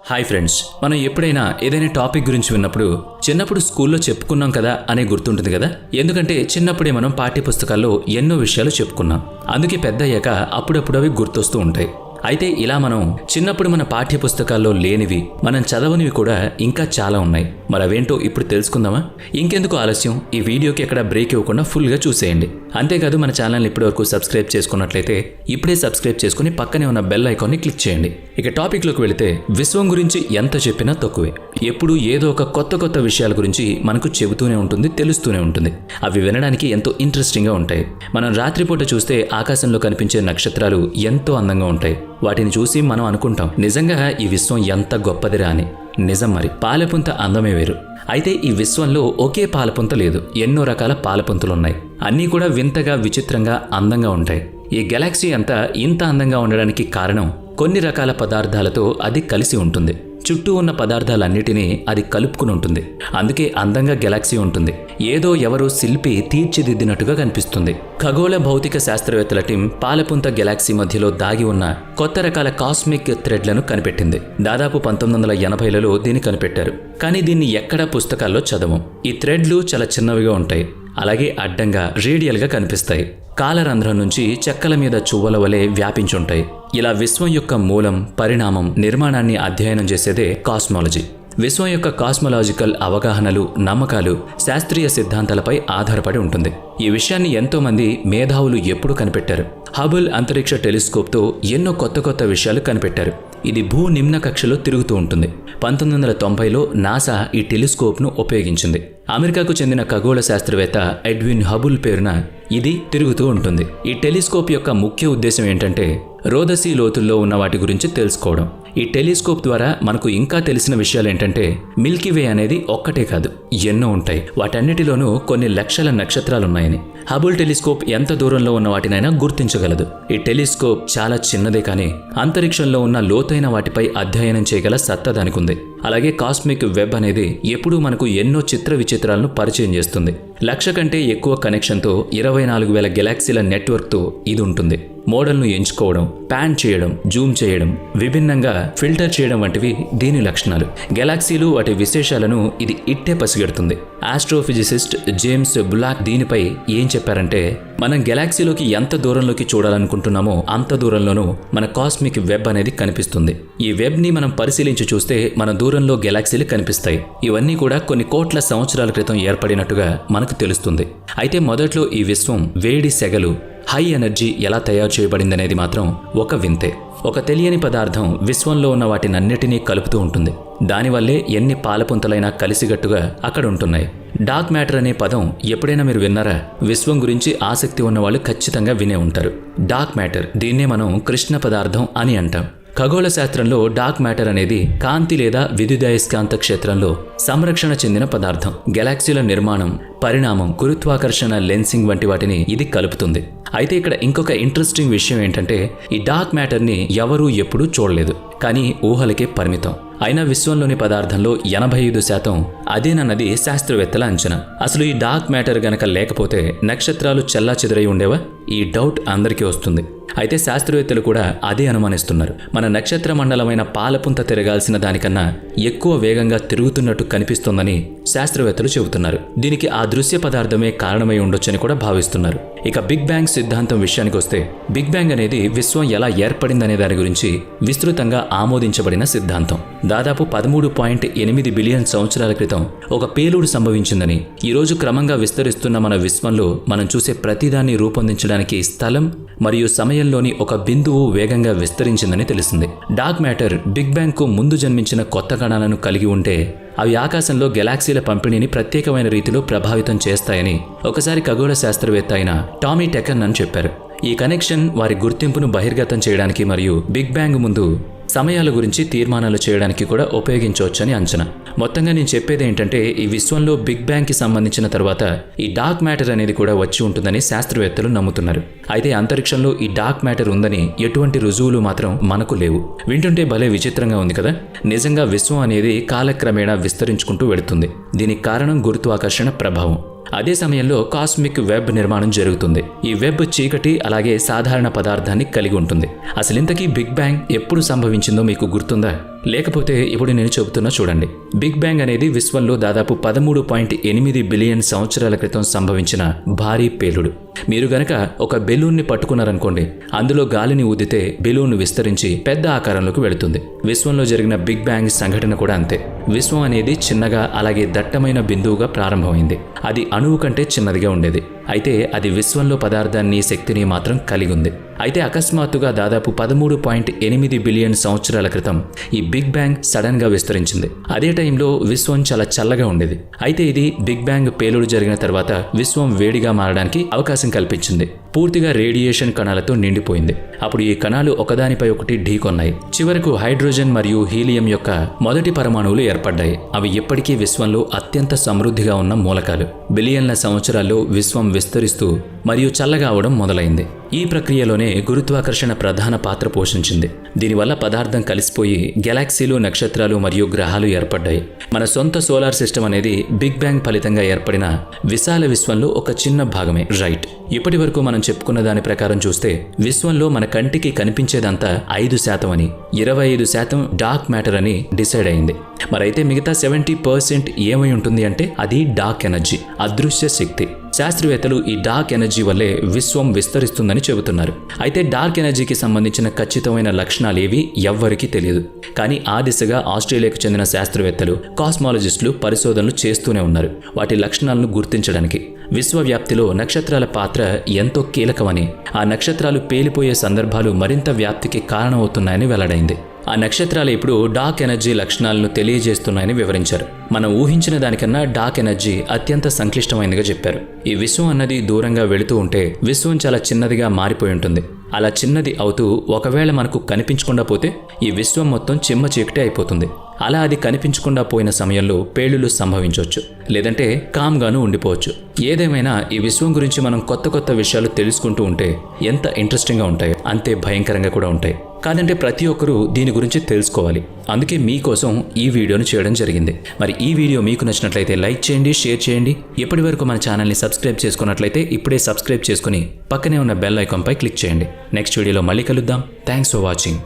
Hi friends, మనం ఎప్పుడైనా ఏదైనా టాపిక్ గురించి విన్నప్పుడు చిన్నప్పుడు స్కూల్లో చెప్పుకున్నాం కదా అనే గుర్తుంటుంది కదా. ఎందుకంటే చిన్నప్పుడే మనం పాఠ్యపుస్తకాల్లో ఎన్నో విషయాలు చెప్పుకున్నాం. అందుకే పెద్ద అయ్యాక అప్పుడప్పుడు అవి గుర్తొస్తూ ఉంటాయి. అయితే ఇలా మనం చిన్నప్పుడు మన పాఠ్యపుస్తకాల్లో లేనివి, మనం చదవనివి కూడా ఇంకా చాలా ఉన్నాయి. మరి అవేంటో ఇప్పుడు తెలుసుకుందామా? ఇంకెందుకు ఆలస్యం, ఈ వీడియోకి ఎక్కడ బ్రేక్ ఇవ్వకుండా ఫుల్గా చూసేయండి. అంతేకాదు మన ఛానల్ని ఇప్పటివరకు సబ్స్క్రైబ్ చేసుకున్నట్లయితే ఇప్పుడే సబ్స్క్రైబ్ చేసుకుని పక్కనే ఉన్న బెల్ ఐకాన్ని క్లిక్ చేయండి. ఇక టాపిక్లోకి వెళితే, విశ్వం గురించి ఎంత చెప్పినా తక్కువే. ఎప్పుడు ఏదో ఒక కొత్త విషయాల గురించి మనకు చెబుతూనే ఉంటుంది, తెలుస్తూనే ఉంటుంది. అవి వినడానికి ఎంతో ఇంట్రెస్టింగ్గా ఉంటాయి. మనం రాత్రిపూట చూస్తే ఆకాశంలో కనిపించే నక్షత్రాలు ఎంతో అందంగా ఉంటాయి. వాటిని చూసి మనం అనుకుంటాం, నిజంగా ఈ విశ్వం ఎంత గొప్పదిరా అని. నిజం మరి, పాలపుంత అందమే వేరు. అయితే ఈ విశ్వంలో ఒకే పాలపుంత లేదు, ఎన్నో రకాల పాలపుంతలున్నాయి. అన్నీ కూడా వింతగా, విచిత్రంగా, అందంగా ఉంటాయి. ఈ గెలాక్సీ అంతా ఇంత అందంగా ఉండడానికి కారణం కొన్ని రకాల పదార్థాలతో అది కలిసి ఉంటుంది. చుట్టూ ఉన్న పదార్థాలన్నిటినీ అది కలుపుకుని ఉంటుంది. అందుకే అందంగా గెలాక్సీ ఉంటుంది. ఏదో ఎవరో శిల్పి తీర్చిదిద్దినట్టుగా కనిపిస్తుంది. ఖగోళ భౌతిక శాస్త్రవేత్తల టీం పాలపుంత గెలాక్సీ మధ్యలో దాగి ఉన్న కొత్త రకాల కాస్మిక్ థ్రెడ్లను కనిపెట్టింది. దాదాపు 1980లలో దీన్ని కనిపెట్టారు. కానీ దీన్ని ఎక్కడా పుస్తకాల్లో చదవం. ఈ థ్రెడ్లు చాలా చిన్నవిగా ఉంటాయి. అలాగే అడ్డంగా, రేడియల్గా కనిపిస్తాయి. కాలరంధ్రం నుంచి చెక్కల మీద చువ్వల వలె వ్యాపించుంటాయి. ఇలా విశ్వం యొక్క మూలం, పరిణామం, నిర్మాణాన్ని అధ్యయనం చేసేదే కాస్మాలజీ. విశ్వం యొక్క కాస్మలాజికల్ అవగాహనలు, నమ్మకాలు శాస్త్రీయ సిద్ధాంతాలపై ఆధారపడి ఉంటుంది. ఈ విషయాన్ని ఎంతోమంది మేధావులు ఎప్పుడు కనిపెట్టారు. హబుల్ అంతరిక్ష టెలిస్కోప్తో ఎన్నో కొత్త విషయాలు కనిపెట్టారు. ఇది భూ నిమ్న కక్షలో తిరుగుతూ ఉంటుంది. 1990లో నాసా ఈ టెలిస్కోప్ను ఉపయోగించింది. అమెరికాకు చెందిన ఖగోళ శాస్త్రవేత్త ఎడ్విన్ హబుల్ పేరున ఇది తిరుగుతూ ఉంటుంది. ఈ టెలిస్కోప్ యొక్క ముఖ్య ఉద్దేశం ఏంటంటే, రోదసీ లోతుల్లో ఉన్న వాటి గురించి తెలుసుకోవడం. ఈ టెలిస్కోప్ ద్వారా మనకు ఇంకా తెలిసిన విషయాలు ఏంటంటే, మిల్కీవే అనేది ఒక్కటే కాదు, ఎన్నో ఉంటాయి. వాటన్నిటిలోనూ కొన్ని లక్షల నక్షత్రాలున్నాయని. హబుల్ టెలిస్కోప్ ఎంత దూరంలో ఉన్న వాటినైనా గుర్తించగలదు. ఈ టెలిస్కోప్ చాలా చిన్నదే, కానీ అంతరిక్షంలో ఉన్న లోతైన వాటిపై అధ్యయనం చేయగల సత్తా దానికుంది. అలాగే కాస్మిక్ వెబ్ అనేది ఎప్పుడూ మనకు ఎన్నో చిత్ర విచిత్రాలను పరిచయం చేస్తుంది. 1,00,000 కంటే ఎక్కువ కనెక్షన్తో 24,000 గెలాక్సీల నెట్వర్క్తో ఇది ఉంటుంది. మోడల్ను ఎంచుకోవడం, ప్యాన్ చేయడం, జూమ్ చేయడం, విభిన్నంగా ఫిల్టర్ చేయడం వంటివి దీని లక్షణాలు. గెలాక్సీలు, వాటి విశేషాలను ఇది ఇట్టే పసిగడుతుంది. ఆస్ట్రోఫిజిసిస్ట్ జేమ్స్ బులాక్ దీనిపై ఏం చెప్పారంటే, మనం గెలాక్సీలోకి ఎంత దూరంలోకి చూడాలనుకుంటున్నామో అంత దూరంలోనూ మన కాస్మిక్ వెబ్ అనేది కనిపిస్తుంది. ఈ వెబ్ని మనం పరిశీలించి చూస్తే మన దూరంలో గెలాక్సీలు కనిపిస్తాయి. ఇవన్నీ కూడా కొన్ని కోట్ల సంవత్సరాల క్రితం ఏర్పడినట్టుగా మనకు తెలుస్తుంది. అయితే మొదట్లో ఈ విశ్వం వేడి సెగలు, హై ఎనర్జీ ఎలా తయారు చేయబడిందనేది మాత్రం ఒక వింతే. ఒక తెలియని పదార్థం విశ్వంలో ఉన్న వాటినన్నిటినీ కలుపుతూ ఉంటుంది. దానివల్లే ఎన్ని పాలపుంతలైనా కలిసిగట్టుగా అక్కడ ఉంటున్నాయి. డార్క్ మ్యాటర్ అనే పదం ఎప్పుడైనా మీరు విన్నారా? విశ్వం గురించి ఆసక్తి ఉన్నవాళ్ళు ఖచ్చితంగా వినే ఉంటారు. డార్క్ మ్యాటర్, దీన్నే మనం కృష్ణ పదార్థం అని అంటాం. ఖగోళ శాస్త్రంలో డార్క్ మ్యాటర్ అనేది కాంతి లేదా విద్యుదయస్కాంత క్షేత్రంలో సంరక్షణ చెందిన పదార్థం. గెలాక్సీల నిర్మాణం, పరిణామం, గురుత్వాకర్షణ, లెన్సింగ్ వంటి వాటిని ఇది కలుపుతుంది. అయితే ఇక్కడ ఇంకొక ఇంట్రెస్టింగ్ విషయం ఏంటంటే, ఈ డార్క్ మ్యాటర్ని ఎవరూ ఎప్పుడూ చూడలేదు, కానీ ఊహలకే పరిమితం. అయినా విశ్వంలోని పదార్థంలో 85% అదేనన్నది శాస్త్రవేత్తల అంచనా. అసలు ఈ డార్క్ మ్యాటర్ గనక లేకపోతే నక్షత్రాలు చెల్లాచెదరై ఉండేవా? ఈ డౌట్ అందరికీ వస్తుంది. అయితే శాస్త్రవేత్తలు కూడా అదే అనుమానిస్తున్నారు. మన నక్షత్ర మండలమైన పాలపుంత తిరగాల్సిన దానికన్నా ఎక్కువ వేగంగా తిరుగుతున్నట్టు కనిపిస్తోందని శాస్త్రవేత్తలు చెబుతున్నారు. దీనికి ఆ దృశ్య పదార్థమే కారణమై ఉండొచ్చని కూడా భావిస్తున్నారు. ఇక బిగ్ బ్యాంగ్ సిద్ధాంతం విషయానికి వస్తే, బిగ్ బ్యాంగ్ అనేది విశ్వం ఎలా ఏర్పడిందనే దాని గురించి విస్తృతంగా ఆమోదించబడిన సిద్ధాంతం. దాదాపు 13.8 బిలియన్ సంవత్సరాల క్రితం ఒక పేలుడు సంభవించిందని, ఈరోజు క్రమంగా విస్తరిస్తున్న మన విశ్వంలో మనం చూసే ప్రతిదాన్ని రూపొందించడానికి స్థలం మరియు సమయంలోని ఒక బిందువు వేగంగా విస్తరించిందని తెలిసింది. డార్క్ మ్యాటర్ బిగ్ బ్యాంగ్ కు ముందు జన్మించిన కొత్త కణాలను కలిగి ఉంటే అవి ఆకాశంలో గెలాక్సీల పంపిణీని ప్రత్యేకమైన రీతిలో ప్రభావితం చేస్తాయని ఒకసారి ఖగోళ శాస్త్రవేత్త అయిన టామీ టెకర్నన్ చెప్పారు. ఈ కనెక్షన్ వారి గుర్తింపును బహిర్గతం చేయడానికి మరియు బిగ్ బ్యాంగ్ ముందు సమయాల గురించి తీర్మానాలు చేయడానికి కూడా ఉపయోగించవచ్చని అంచనా. మొత్తంగా నేను చెప్పేది ఏంటంటే, ఈ విశ్వంలో బిగ్ బ్యాంగ్కి సంబంధించిన తర్వాత ఈ డార్క్ మ్యాటర్ అనేది కూడా వచ్చి ఉంటుందని శాస్త్రవేత్తలు నమ్ముతున్నారు. అయితే అంతరిక్షంలో ఈ డార్క్ మ్యాటర్ ఉందని ఎటువంటి రుజువులు మాత్రం మనకు లేవు. వింటుంటే భలే విచిత్రంగా ఉంది కదా. నిజంగా విశ్వం అనేది కాలక్రమేణా విస్తరించుకుంటూ వెళుతుంది. దీనికి కారణం గురుత్వాకర్షణ ప్రభావం. అదే సమయంలో కాస్మిక్ వెబ్ నిర్మాణం జరుగుతుంది. ఈ వెబ్ చీకటి అలాగే సాధారణ పదార్థాన్ని కలిగి ఉంటుంది. అసలింతకీ బిగ్ బ్యాంగ్ ఎప్పుడు సంభవించిందో మీకు గుర్తుందా? లేకపోతే ఇప్పుడు నేను చెబుతున్నా చూడండి. బిగ్ బ్యాంగ్ అనేది విశ్వంలో దాదాపు 13.8 బిలియన్ సంవత్సరాల క్రితం సంభవించిన భారీ పేలుడు. మీరు గనక ఒక బెలూన్ని పట్టుకున్నారనుకోండి, అందులో గాలిని ఊదితే బెలూన్ విస్తరించి పెద్ద ఆకారంలోకి వెళుతుంది. విశ్వంలో జరిగిన బిగ్ బ్యాంగ్ సంఘటన కూడా అంతే. విశ్వం అనేది చిన్నగా అలాగే దట్టమైన బిందువుగా ప్రారంభమైంది. అది అణువు కంటే చిన్నదిగా ఉండేది. అయితే అది విశ్వంలో పదార్థాన్ని, శక్తిని మాత్రం కలిగి ఉంది. అయితే అకస్మాత్తుగా దాదాపు 13.8 బిలియన్ సంవత్సరాల క్రితం ఈ బిగ్ బ్యాంగ్ సడన్ గా విస్తరించింది. అదే టైంలో విశ్వం చాలా చల్లగా ఉండేది. అయితే ఇది బిగ్ బ్యాంగ్ పేలుడు జరిగిన తర్వాత విశ్వం వేడిగా మారడానికి అవకాశం కల్పించింది. పూర్తిగా రేడియేషన్ కణాలతో నిండిపోయింది. అప్పుడు ఈ కణాలు ఒకదానిపై ఒకటి ఢీకొన్నాయి. చివరకు హైడ్రోజన్ మరియు హీలియం యొక్క మొదటి పరమాణువులు ఏర్పడ్డాయి. అవి ఇప్పటికీ విశ్వంలో అత్యంత సమృద్ధిగా ఉన్న మూలకాలు. బిలియన్ల సంవత్సరాల్లో విశ్వం విస్తరిస్తూ మరియు చల్లగా అవడం మొదలైంది. ఈ ప్రక్రియలోనే గురుత్వాకర్షణ ప్రధాన పాత్ర పోషించింది. దీనివల్ల పదార్థం కలిసిపోయి గెలాక్సీలు, నక్షత్రాలు మరియు గ్రహాలు ఏర్పడ్డాయి. మన సొంత సోలార్ సిస్టమ్ అనేది బిగ్ బ్యాంగ్ ఫలితంగా ఏర్పడిన విశాల విశ్వంలో ఒక చిన్న భాగమే. రైట్. ఇప్పటి వరకు మనం చెప్పుకున్న దాని ప్రకారం చూస్తే విశ్వంలో మన కంటికి కనిపించేదంతా 5% అని, 25% డార్క్ మ్యాటర్ అని డిసైడ్ అయింది. మరైతే మిగతా 70% ఏమై ఉంటుంది అంటే అది డార్క్ ఎనర్జీ, అదృశ్య శక్తి. శాస్త్రవేత్తలు ఈ డార్క్ ఎనర్జీ వల్లే విశ్వం విస్తరిస్తుందని చెబుతున్నారు. అయితే డార్క్ ఎనర్జీకి సంబంధించిన ఖచ్చితమైన లక్షణాలేవి ఎవ్వరికీ తెలియదు. కానీ ఆ దిశగా ఆస్ట్రేలియాకు చెందిన శాస్త్రవేత్తలు, కాస్మాలజిస్టులు పరిశోధనలు చేస్తూనే ఉన్నారు వాటి లక్షణాలను గుర్తించడానికి. విశ్వవ్యాప్తిలో నక్షత్రాల పాత్ర ఎంతో కీలకమని, ఆ నక్షత్రాలు పేలిపోయే సందర్భాలు మరింత వ్యాప్తికి కారణమవుతున్నాయని వెల్లడైంది. ఆ నక్షత్రాలు ఇప్పుడు డార్క్ ఎనర్జీ లక్షణాలను తెలియజేస్తున్నాయని వివరించారు. మనం ఊహించిన దానికన్నా డార్క్ ఎనర్జీ అత్యంత సంక్లిష్టమైనదిగా చెప్పారు. ఈ విశ్వం అన్నది దూరంగా వెళుతూ ఉంటే విశ్వం చాలా చిన్నదిగా మారిపోయి ఉంటుంది. అలా చిన్నది అవుతూ ఒకవేళ మనకు కనిపించకుండా పోతే ఈ విశ్వం మొత్తం చిమ్మ చీకటి అయిపోతుంది. అలా అది కనిపించకుండా పోయిన సమయంలో పేలుళ్లు సంభవించవచ్చు, లేదంటే కామ్గాను ఉండిపోవచ్చు. ఏదేమైనా ఈ విశ్వం గురించి మనం కొత్త కొత్త విషయాలు తెలుసుకుంటూ ఉంటే ఎంత ఇంట్రెస్టింగ్గా ఉంటాయో అంతే భయంకరంగా కూడా ఉంటాయి. కాదంటే ప్రతి ఒక్కరూ దీని గురించి తెలుసుకోవాలి. అందుకే మీకోసం ఈ వీడియోను చేయడం జరిగింది. మరి ఈ వీడియో మీకు నచ్చినట్లయితే లైక్ చేయండి, షేర్ చేయండి. ఇప్పటి వరకు మన ఛానల్ని సబ్స్క్రైబ్ చేసుకున్నట్లయితే ఇప్పుడే సబ్స్క్రైబ్ చేసుకుని పక్కనే ఉన్న బెల్ ఐకాన్పై క్లిక్ చేయండి. నెక్స్ట్ వీడియోలో మళ్ళీ కలుద్దాం. Thanks for watching.